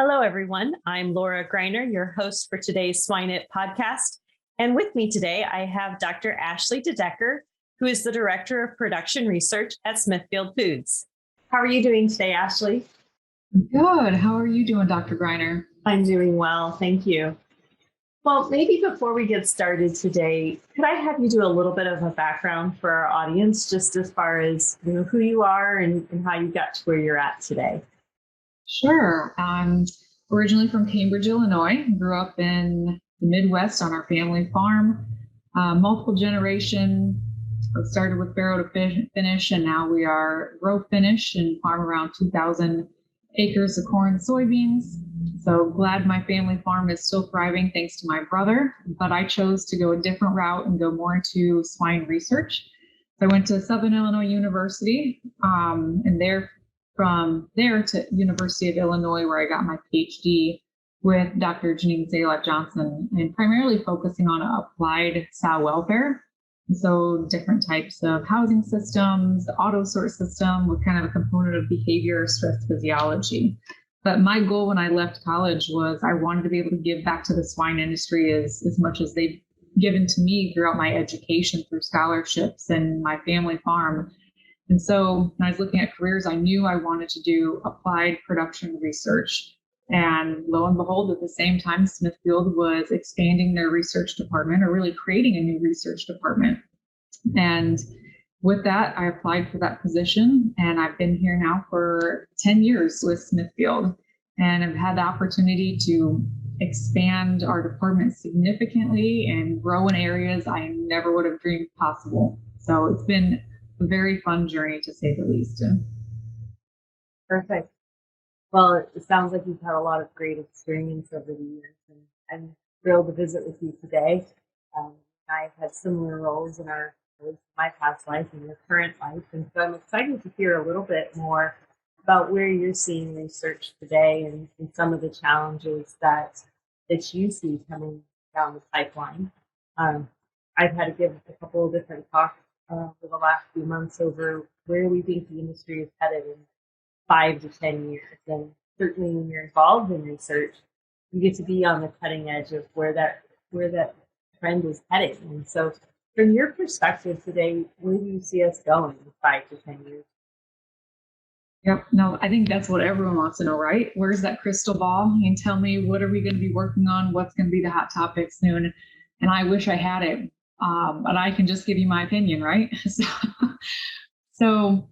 Hello, everyone. I'm Laura Greiner, your host for today's Swine podcast. And with me today, I have Dr. Ashley DeDecker, who is the Director of Production Research at Smithfield Foods. How are you doing today, Ashley? Good. How are you doing, Dr. Greiner? I'm doing well, thank you. Well, maybe before we get started today, could I have you do a little bit of a background for our audience, just as far as who you are and how you got to where you're at today? Sure. I'm originally from Cambridge, Illinois. Grew up in the Midwest on our family farm, multiple generation. Started with farrow to finish, and now we are grow finish and farm around 2,000 acres of corn and soybeans. So glad my family farm is still thriving thanks to my brother, but I chose to go a different route and go more into swine research. So I went to Southern Illinois University, and from there to University of Illinois, where I got my PhD with Dr. 𝗔𝘀𝗵𝗹𝗆, and primarily focusing on applied sow welfare. So different types of housing systems, the auto sort system with kind of a component of behavior, stress physiology. But my goal when I left college was I wanted to be able to give back to the swine industry as much as they've given to me throughout my education through scholarships and my family farm. And so when I was looking at careers, I knew I wanted to do applied production research. And lo and behold, at the same time, Smithfield was expanding their research department, or really creating a new research department. And with that, I applied for that position, and I've been here now for 10 years with Smithfield, and I've had the opportunity to expand our department significantly and grow in areas I never would have dreamed possible. So it's been a very fun journey, to say the least. Perfect. Well, it sounds like you've had a lot of great experience over the years, and I'm thrilled to visit with you today. I've had similar roles in my past life and your current life, and so I'm excited to hear a little bit more about where you're seeing research today and some of the challenges that you see coming down the pipeline. I've had to give a couple of different talks for the last few months over where we think the industry is headed in 5 to 10 years. And certainly when you're involved in research, you get to be on the cutting edge of where that trend is heading. And so from your perspective today, where do you see us going in 5 to 10 years? Yep. No, I think that's what everyone wants to know, right? Where's that crystal ball? And tell me, what are we going to be working on? What's going to be the hot topic soon? And I wish I had it, but I can just give you my opinion, right? So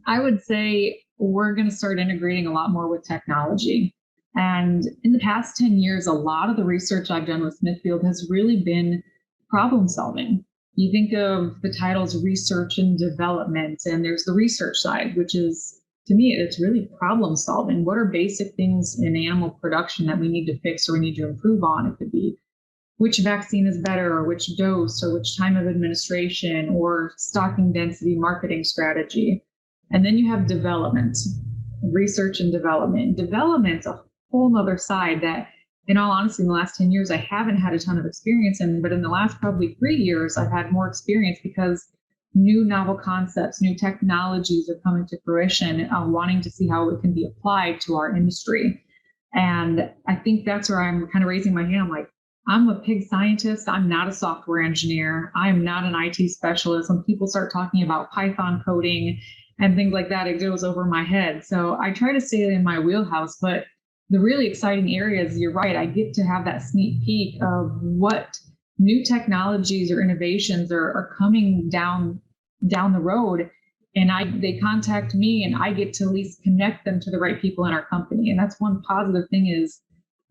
I would say we're going to start integrating a lot more with technology. And in the past 10 years, a lot of the research I've done with Smithfield has really been problem solving. You think of the titles research and development, and there's the research side, which is, to me, it's really problem solving. What are basic things in animal production that we need to fix or we need to improve on? It could be which vaccine is better, or which dose, or which time of administration, or stocking density, marketing strategy. And then you have development, research and development. Development's a whole nother side that, in all honesty, in the last 10 years, I haven't had a ton of experience in, but in the last probably 3 years, I've had more experience because new novel concepts, new technologies are coming to fruition, wanting to see how it can be applied to our industry. And I think that's where I'm kind of raising my hand. I'm like, I'm a pig scientist. I'm not a software engineer. I am not an IT specialist. When people start talking about Python coding and things like that, it goes over my head. So I try to stay in my wheelhouse, but the really exciting areas, you're right, I get to have that sneak peek of what new technologies or innovations are coming down the road. And they contact me, and I get to at least connect them to the right people in our company. And that's one positive thing is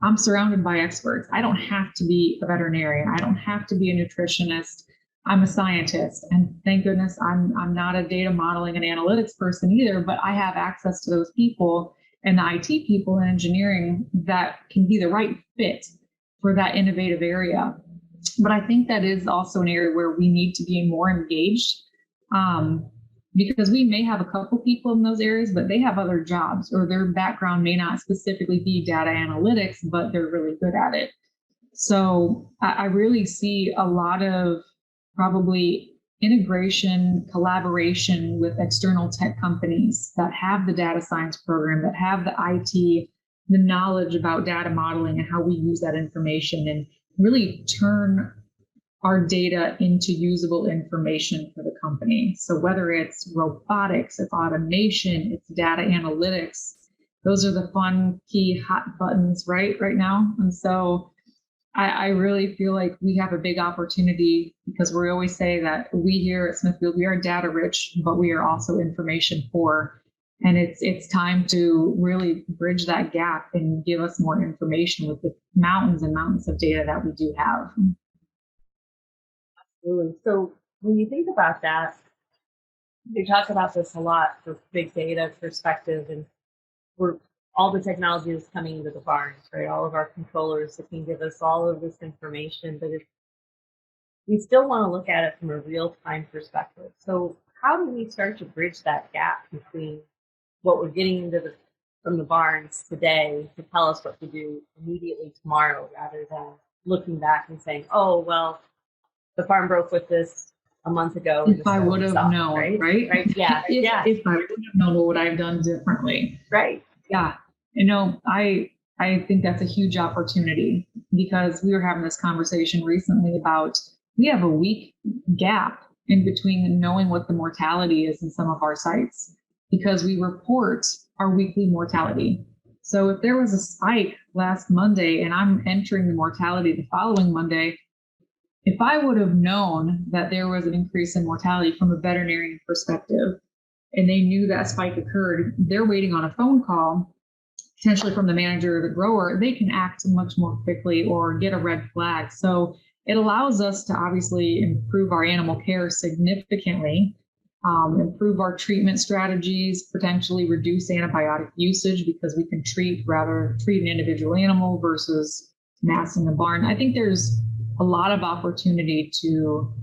I'm surrounded by experts. I don't have to be a veterinarian. I don't have to be a nutritionist. I'm a scientist, and thank goodness I'm not a data modeling and analytics person either, but I have access to those people and the IT people and engineering that can be the right fit for that innovative area. But I think that is also an area where we need to be more engaged, because we may have a couple people in those areas, but they have other jobs, or their background may not specifically be data analytics, but they're really good at it. So I really see a lot of probably integration, collaboration with external tech companies that have the data science program, that have the IT the knowledge about data modeling and how we use that information and really turn our data into usable information for the company. So whether it's robotics, it's automation, it's data analytics, those are the fun, key, hot buttons right now. And so I really feel like we have a big opportunity because we always say that we here at Smithfield, we are data rich, but we are also information poor. And it's time to really bridge that gap and give us more information with the mountains and mountains of data that we do have. Absolutely. So when you think about that, we talk about this a lot for big data perspective, and all the technology is coming into the barns, right? All of our controllers that can give us all of this information, but we still want to look at it from a real-time perspective. So how do we start to bridge that gap between what we're getting from the barns today to tell us what to do immediately tomorrow, rather than looking back and saying, oh, well, the farm broke with this a month ago. If I would have known, right? Yeah. If I would have known, what would I have done differently? Right. Yeah. I think that's a huge opportunity, because we were having this conversation recently about we have a week gap in between knowing what the mortality is in some of our sites, because we report our weekly mortality. So if there was a spike last Monday and I'm entering the mortality the following Monday, if I would have known that there was an increase in mortality from a veterinarian perspective, and they knew that spike occurred, they're waiting on a phone call, potentially from the manager or the grower, they can act much more quickly or get a red flag. So it allows us to obviously improve our animal care significantly, improve our treatment strategies, potentially reduce antibiotic usage because we can treat an individual animal versus mass in the barn. I think there's a lot of opportunity to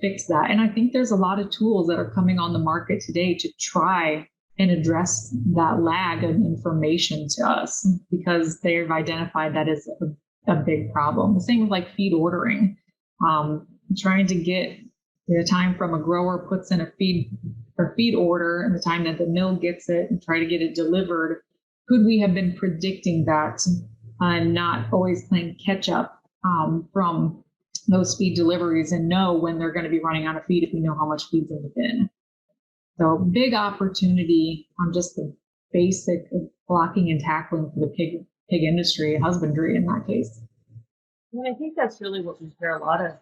fix that. And I think there's a lot of tools that are coming on the market today to try and address that lag of information to us, because they've identified that as a big problem. The same with like feed ordering, trying to get the time from a grower puts in a feed order and the time that the mill gets it and try to get it delivered. Could we have been predicting that and not always playing catch up from those feed deliveries and know when they're going to be running out of feed if we know how much feed's in the bin? So big opportunity on just the basic blocking and tackling for the pig industry, husbandry in that case. And I think that's really what we hear a lot of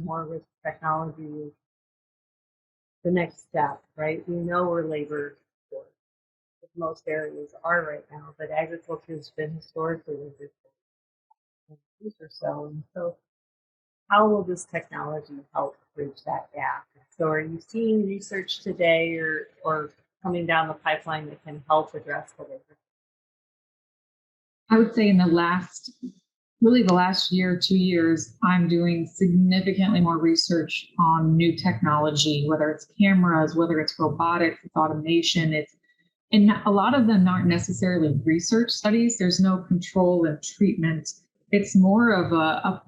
more with technology is the next step, right? We know we're labor short. Most areas are right now, but agriculture has been historically labor short or so. And so how will this technology help bridge that gap? So are you seeing research today or coming down the pipeline that can help address the labor? I would say in the last year, 2 years, I'm doing significantly more research on new technology, whether it's cameras, whether it's robotics, it's automation, and a lot of them aren't necessarily research studies. There's no control and treatment. It's more of a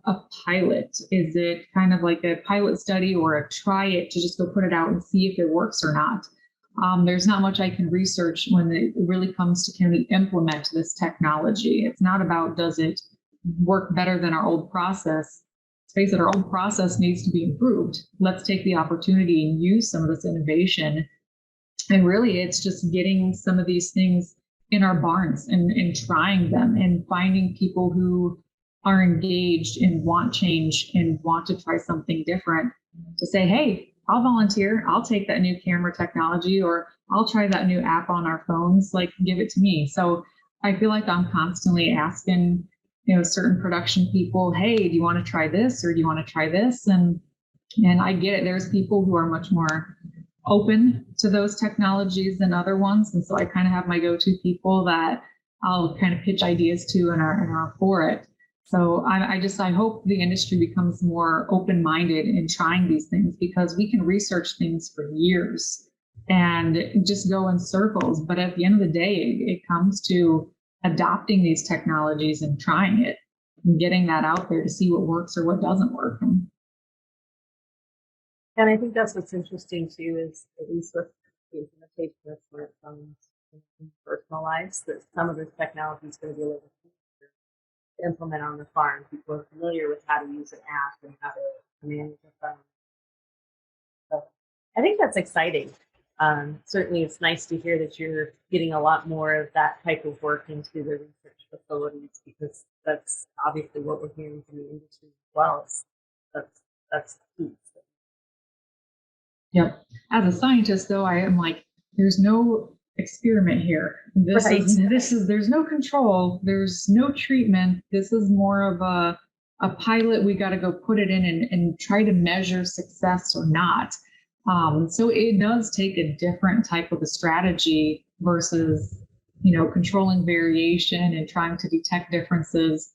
pilot. Is it kind of like a pilot study or a try it to just go put it out and see if it works or not? There's not much I can research when it really comes to can we implement this technology. It's not about does it work better than our old process. Let's face it, our old process needs to be improved. Let's take the opportunity and use some of this innovation. And really, it's just getting some of these things in our barns and trying them and finding people who are engaged and want change and want to try something different to say, hey, I'll volunteer. I'll take that new camera technology, or I'll try that new app on our phones, like give it to me. So I feel like I'm constantly asking, certain production people, hey, do you want to try this or do you want to try this? And I get it. There's people who are much more open to those technologies than other ones. And so I kind of have my go-to people that I'll kind of pitch ideas to and are for it. So I hope the industry becomes more open-minded in trying these things, because we can research things for years and just go in circles. But at the end of the day, it comes to adopting these technologies and trying it and getting that out there to see what works or what doesn't work. And I think that's what's interesting too, is at least with the implementation of smartphones, in personal lives, that some of this technology is going to be a little easier to implement on the farm. People are familiar with how to use an app and how to manage a phone. So I think that's exciting. Certainly, it's nice to hear that you're getting a lot more of that type of work into the research facilities, because that's obviously what we're hearing from the industry as well. That's key. Yep. As a scientist, though, I am like, there's no experiment here. There's no control. There's no treatment. This is more of a pilot. We got to go put it in and try to measure success or not. So it does take a different type of a strategy versus, controlling variation and trying to detect differences.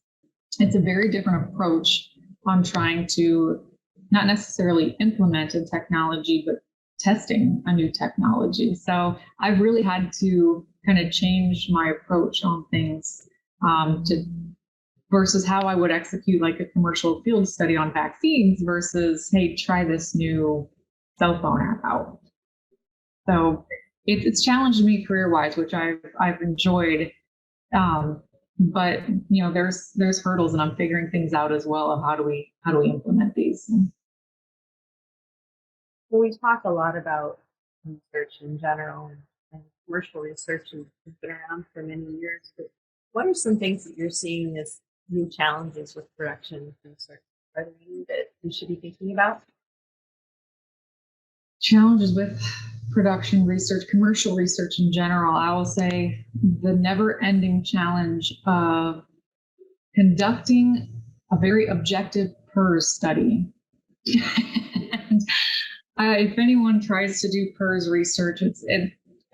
It's a very different approach on trying to not necessarily implement a technology, but testing a new technology. So I've really had to kind of change my approach on things versus how I would execute like a commercial field study on vaccines versus, hey, try this new cell phone app out. So it's challenged me career-wise, which I've enjoyed. But there's hurdles, and I'm figuring things out as well of how do we implement these. Well, we talk a lot about research in general, and commercial research has been around for many years. But what are some things that you're seeing as new challenges with production research? Are there any that we should be thinking about? Challenges with production research, commercial research in general, I will say the never-ending challenge of conducting a very objective PRRS study. And if anyone tries to do PRRS research,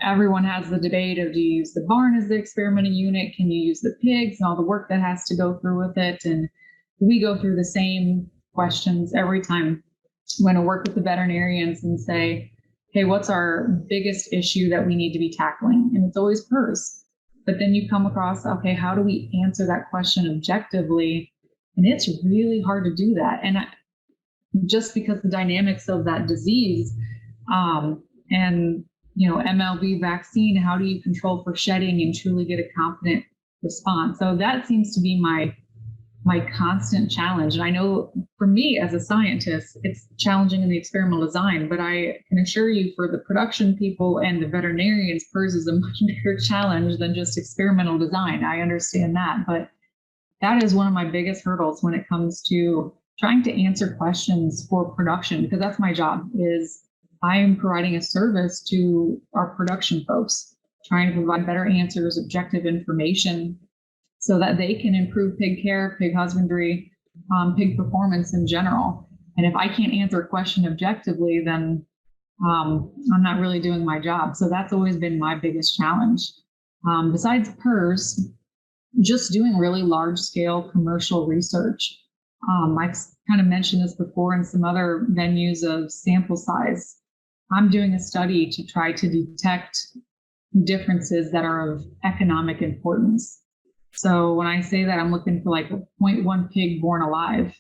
everyone has the debate of, do you use the barn as the experimental unit? Can you use the pigs and all the work that has to go through with it? And we go through the same questions every time when I work with the veterinarians and say, hey, what's our biggest issue that we need to be tackling? And it's always PRRS. But then you come across, okay, how do we answer that question objectively? And it's really hard to do that. And just because the dynamics of that disease and, MLV vaccine, how do you control for shedding and truly get a confident response? So that seems to be my constant challenge. And I know for me as a scientist, it's challenging in the experimental design, but I can assure you for the production people and the veterinarians, PRRS is a much bigger challenge than just experimental design. I understand that, but that is one of my biggest hurdles when it comes to trying to answer questions for production, because that's my job. Is I am providing a service to our production folks, trying to provide better answers, objective information, so that they can improve pig care, pig husbandry, pig performance in general. And if I can't answer a question objectively, then I'm not really doing my job. So that's always been my biggest challenge. Besides PRRS, just doing really large scale commercial research. I've kind of mentioned this before in some other venues of sample size. I'm doing a study to try to detect differences that are of economic importance. So when I say that, I'm looking for like a 0.1 pig born alive.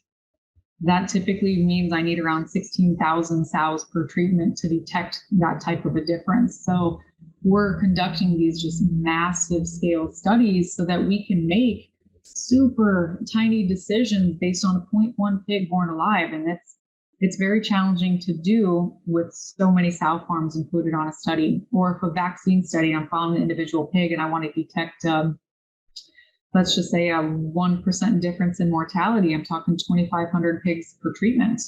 That typically means I need around 16,000 sows per treatment to detect that type of a difference. So we're conducting these just massive scale studies so that we can make super tiny decisions based on a 0.1 pig born alive. And it's very challenging to do with so many sow farms included on a study. Or if a vaccine study, I'm following an individual pig and I want to detect let's just say a 1% difference in mortality. I'm talking 2,500 pigs per treatment.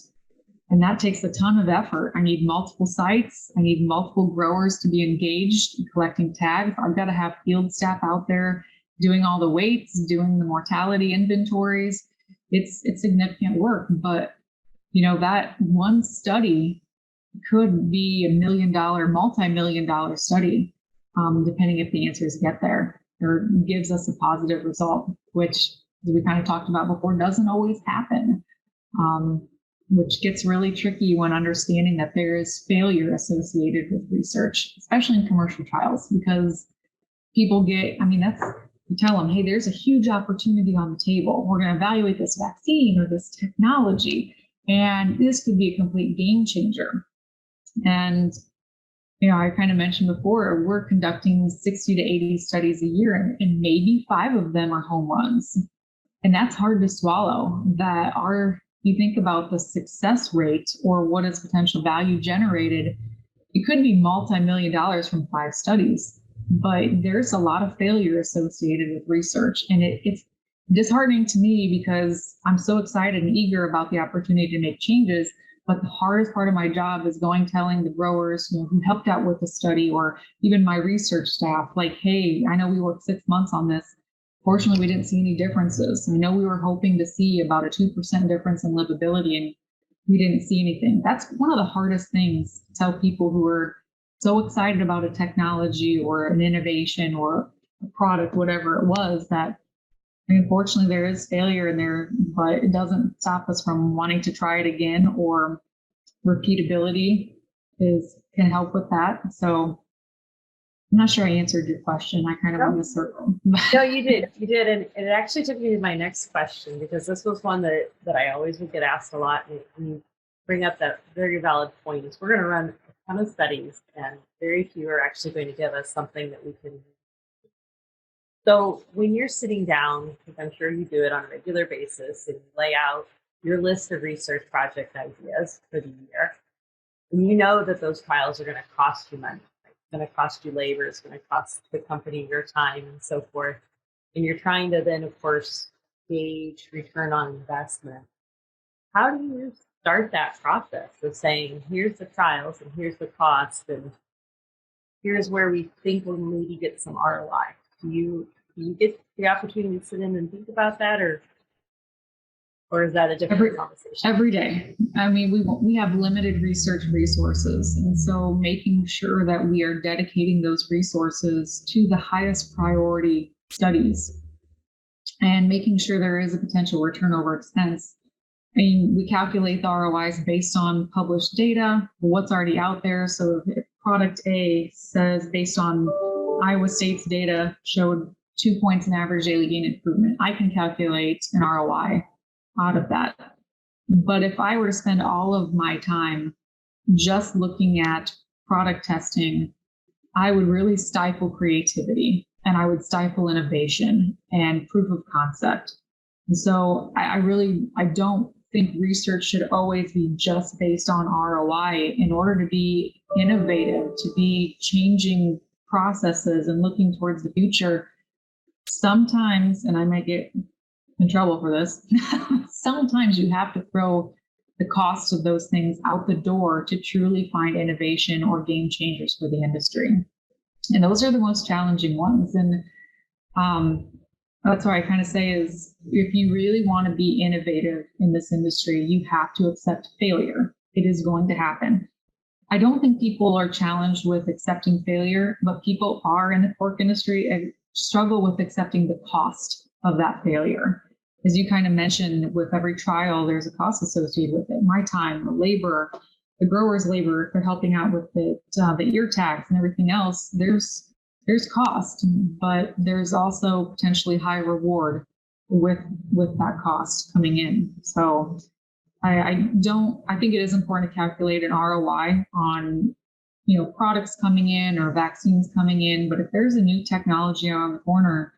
And that takes a ton of effort. I need multiple sites. I need multiple growers to be engaged in collecting tags. I've got to have field staff out there doing all the weights, doing the mortality inventories. It's significant work, but that one study could be $1 million, multi-million-dollar study, depending if the answers get there. Or gives us a positive result, which, as we kind of talked about before, doesn't always happen, which gets really tricky when understanding that there is failure associated with research, especially in commercial trials, because people you tell them, hey, there's a huge opportunity on the table. We're going to evaluate this vaccine or this technology, and this could be a complete game changer. And I kind of mentioned before, we're conducting 60 to 80 studies a year, and maybe 5 of them are home runs. And that's hard to swallow. You think about the success rate or what is potential value generated, it could be multi-million dollars from 5 studies, but there's a lot of failure associated with research. And it's disheartening to me because I'm so excited and eager about the opportunity to make changes. But the hardest part of my job is telling the growers who helped out with the study, or even my research staff, like, hey, I know we worked 6 months on this. Fortunately, we didn't see any differences. I know we were hoping to see about a 2% difference in livability, and we didn't see anything. That's one of the hardest things to tell people who are so excited about a technology or an innovation or a product, whatever it was, that unfortunately there is failure in there, but it doesn't stop us from wanting to try it again, or repeatability can help with that. So I'm not sure I answered your question. I kind of went in a circle. No, you did. You did. And it actually took me to my next question, because this was one that I always would get asked a lot. And you bring up that very valid point. Is we're going to run a ton of studies, and very few are actually going to give us something that we can. So when you're sitting down, because I'm sure you do it on a regular basis, and you lay out your list of research project ideas for the year, and you know that those trials are going to cost you money. It's going to cost you labor, it's going to cost the company your time, and so forth. And you're trying to then, of course, gauge return on investment. How do you start that process of saying, here's the trials and here's the cost, and here's where we think we'll maybe get some ROI? Do you get the opportunity to sit in and think about that, or is that a different conversation? Every day. I mean, we have limited research resources, and so making sure that we are dedicating those resources to the highest priority studies, and making sure there is a potential return over expense. I mean, we calculate the ROIs based on published data, what's already out there. So if product A says, based on Iowa State's data, showed 2 points in average daily gain improvement, I can calculate an ROI out of that. But if I were to spend all of my time just looking at product testing, I would really stifle creativity, and I would stifle innovation and proof of concept. And so I don't think research should always be just based on ROI. In order to be innovative, to be changing processes and looking towards the future, sometimes, and I might get in trouble for this, sometimes you have to throw the cost of those things out the door to truly find innovation or game changers for the industry. And those are the most challenging ones. And that's what I kind of say is, if you really want to be innovative in this industry, you have to accept failure. It is going to happen. I don't think people are challenged with accepting failure, but people are in the pork industry and struggle with accepting the cost of that failure. As you kind of mentioned, with every trial, there's a cost associated with it. My time, the labor, the grower's labor, if they're helping out with the ear tax and everything else, there's cost, but there's also potentially high reward with that cost coming in. So I think it is important to calculate an ROI on, products coming in or vaccines coming in. But if there's a new technology around the corner,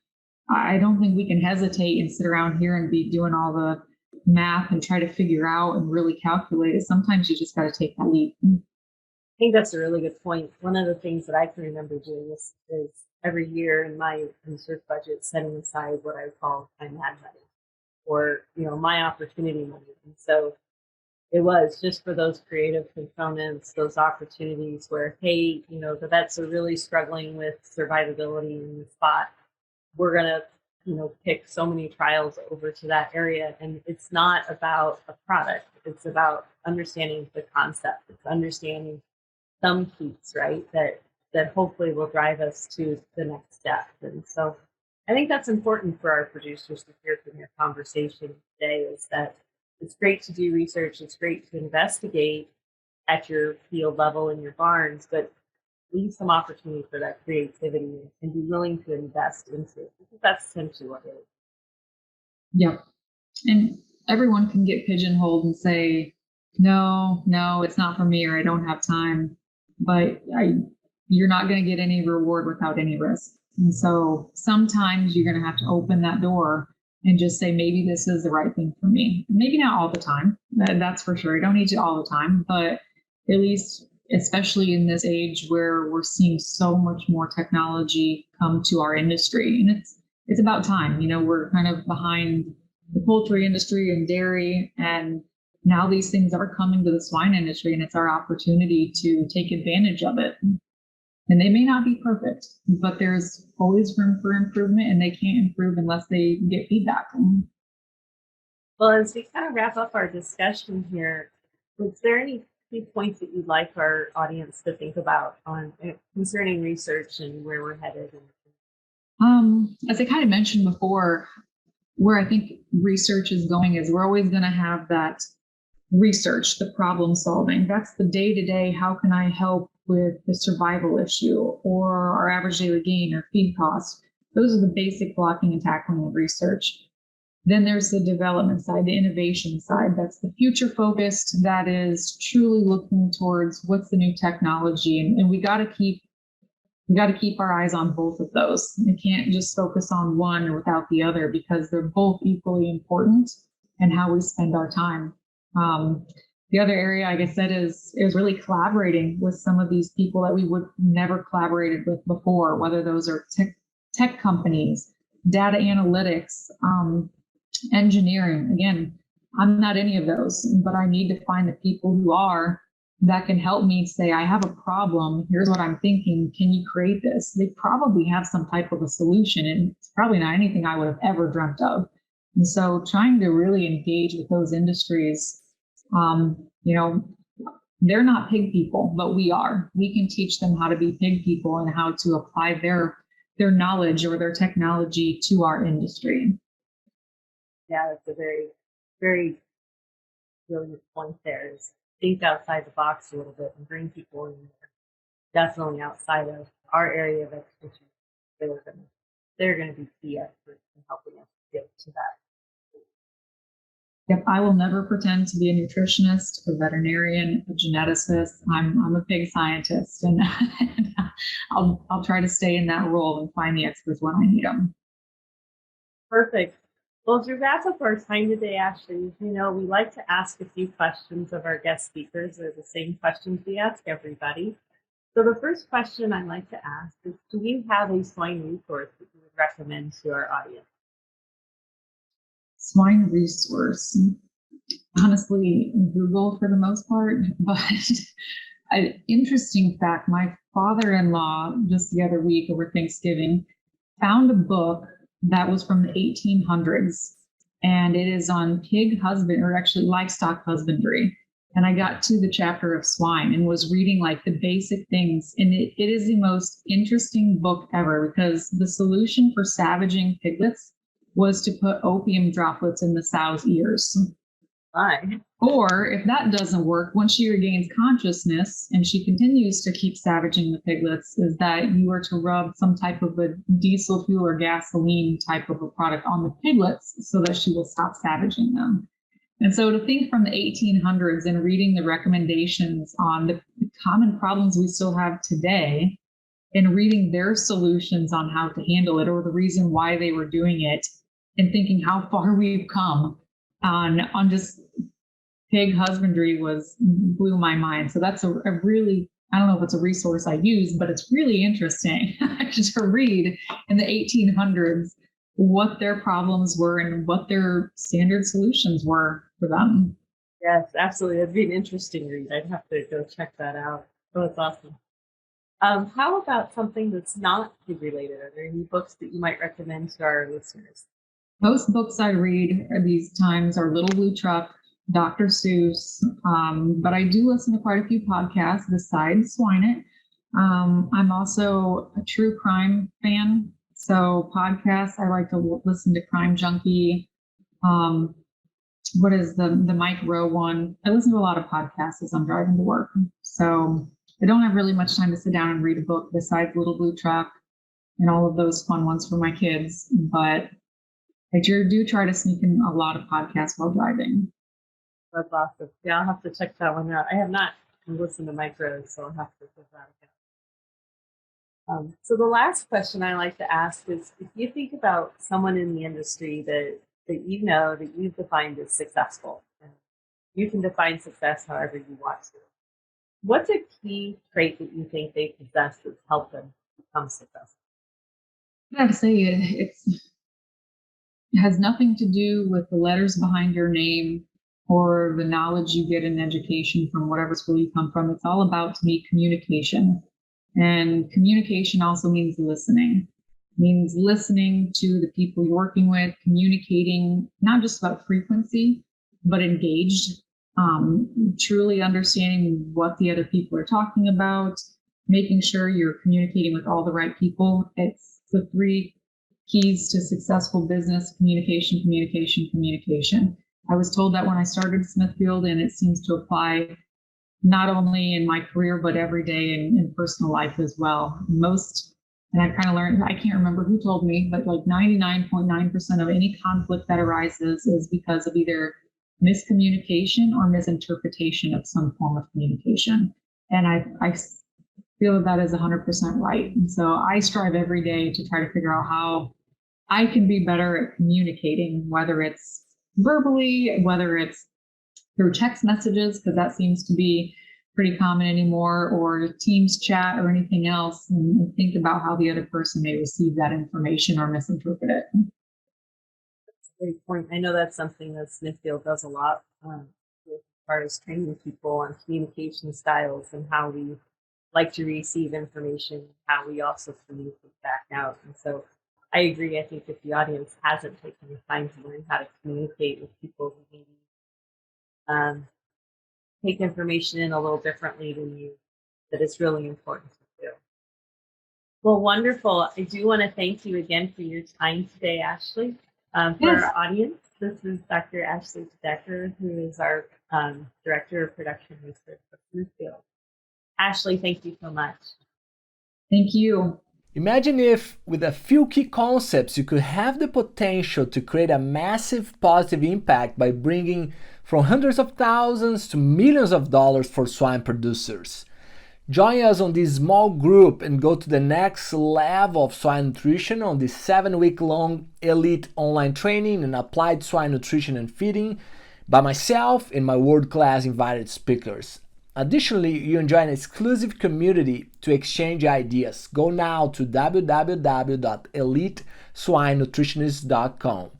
I don't think we can hesitate and sit around here and be doing all the math and try to figure out and really calculate it. Sometimes you just got to take that leap. I think that's a really good point. One of the things that I can remember doing is every year in my research budget, setting aside what I would call my mad money, or, my opportunity money. And so it was just for those creative components, those opportunities where, hey, the vets are really struggling with survivability in the spot. We're going to, pick so many trials over to that area. And it's not about a product. It's about understanding the concept. It's understanding some piece, right, that hopefully will drive us to the next step. And so I think that's important for our producers to hear from your conversation today, is that it's great to do research. It's great to investigate at your field level in your barns, but leave some opportunity for that creativity and be willing to invest into it, because that's essentially what it is. Yep. And everyone can get pigeonholed and say, no, it's not for me, or I don't have time. but you're not going to get any reward without any risk. And so sometimes you're going to have to open that door and just say, maybe this is the right thing for me. Maybe not all the time. That's for sure. You don't need to all the time, but at least, especially in this age where we're seeing so much more technology come to our industry. And it's about time. We're kind of behind the poultry industry and dairy, and now these things are coming to the swine industry, and it's our opportunity to take advantage of it. And they may not be perfect, but there's always room for improvement, and they can't improve unless they get feedback. Well, as we kind of wrap up our discussion here, is there any key points that you'd like our audience to think about on concerning research and where we're headed? As I kind of mentioned before, where I think research is going is we're always going to have that research, the problem solving. That's the day-to-day, how can I help with the survival issue or our average daily gain or feed cost. Those are the basic blocking and tackling of research. Then there's the development side, the innovation side. That's the future focused. That is truly looking towards what's the new technology. And we got to keep our eyes on both of those. We can't just focus on one without the other, because they're both equally important in how we spend our time. The other area, like I said, is really collaborating with some of these people that we would never collaborated with before, whether those are tech companies, data analytics, engineering. Again, I'm not any of those, but I need to find the people who are, that can help me say, I have a problem. Here's what I'm thinking. Can you create this? They probably have some type of a solution, and it's probably not anything I would have ever dreamt of. And so trying to really engage with those industries, they're not pig people, but we are. We can teach them how to be pig people and how to apply their knowledge or their technology to our industry. Yeah, that's a very, very brilliant point there, is think outside the box a little bit and bring people in there. Definitely outside of our area of expertise. They're going to be key experts in helping us get to that. Yep, I will never pretend to be a nutritionist, a veterinarian, a geneticist. I'm a pig scientist, and I'll try to stay in that role and find the experts when I need them. Perfect. Well, to wrap up our time today, Ashley, we like to ask a few questions of our guest speakers. They're the same questions we ask everybody. So the first question I'd like to ask is, do you have a swine resource that you would recommend to our audience? Swine resource, honestly, Google for the most part, but an interesting fact, my father-in-law just the other week over Thanksgiving found a book that was from the 1800s, and it is on pig husband, or actually livestock husbandry. And I got to the chapter of swine and was reading like the basic things. And it is the most interesting book ever, because the solution for savaging piglets was to put opium droplets in the sow's ears. Fine. Or if that doesn't work, once she regains consciousness and she continues to keep savaging the piglets, is that you are to rub some type of a diesel fuel or gasoline type of a product on the piglets so that she will stop savaging them. And so to think from the 1800s and reading the recommendations on the common problems we still have today and reading their solutions on how to handle it or the reason why they were doing it, and thinking how far we've come on just pig husbandry blew my mind. So that's a really, I don't know if it's a resource I use, but it's really interesting to read in the 1800s what their problems were and what their standard solutions were for them. Yes, absolutely. That'd be an interesting read. I'd have to go check that out. Oh, that's awesome. How about something that's not pig related? Are there any books that you might recommend to our listeners? Most books I read at these times are Little Blue Truck, Dr. Seuss, but I do listen to quite a few podcasts besides Swine. I'm also a true crime fan. So podcasts, I like to listen to Crime Junkie. What is the Mike Rowe one? I listen to a lot of podcasts as I'm driving to work. So I don't have really much time to sit down and read a book besides Little Blue Truck and all of those fun ones for my kids. But I do try to sneak in a lot of podcasts while driving. That's awesome. Yeah, I'll have to check that one out. I have not listen to micros, so I'll have to give that a go. So the last question I like to ask is, if you think about someone in the industry that you know that you've defined as successful, and you can define success however you want to, what's a key trait that you think they possess that's helped them become successful? I have to say it has nothing to do with the letters behind your name or the knowledge you get in education from whatever school you come from. It's all about, to me, communication. And communication also means listening. It means listening to the people you're working with, communicating not just about frequency, but engaged, truly understanding what the other people are talking about, making sure you're communicating with all the right people. It's the three keys to successful business: communication, communication, communication. I was told that when I started Smithfield, and it seems to apply not only in my career, but every day in personal life as well. And I kind of learned, I can't remember who told me, but like 99.9% of any conflict that arises is because of either miscommunication or misinterpretation of some form of communication. And I feel that is 100% right. And so I strive every day to try to figure out how I can be better at communicating, whether it's verbally, whether it's through text messages, because that seems to be pretty common anymore, or Teams chat or anything else, and think about how the other person may receive that information or misinterpret it. That's a great point. I know that's something that Smithfield does a lot as far as training people on communication styles and how we like to receive information, how we also communicate back out. And so I agree. I think if the audience hasn't taken the time to learn how to communicate with people who maybe take information in a little differently than you, that it's really important to do. Well, wonderful. I do want to thank you again for your time today, Ashley. For our audience, this is Dr. Ashley DeDecker, who is our Director of Production Research at Smithfield. Ashley, thank you so much. Thank you. Imagine if, with a few key concepts, you could have the potential to create a massive positive impact by bringing from hundreds of thousands to millions of dollars for swine producers. Join us on this small group and go to the next level of swine nutrition on this 7-week-long elite online training in applied swine nutrition and feeding by myself and my world-class invited speakers. Additionally, you enjoy an exclusive community to exchange ideas. Go now to www.eliteswinenutritionist.com.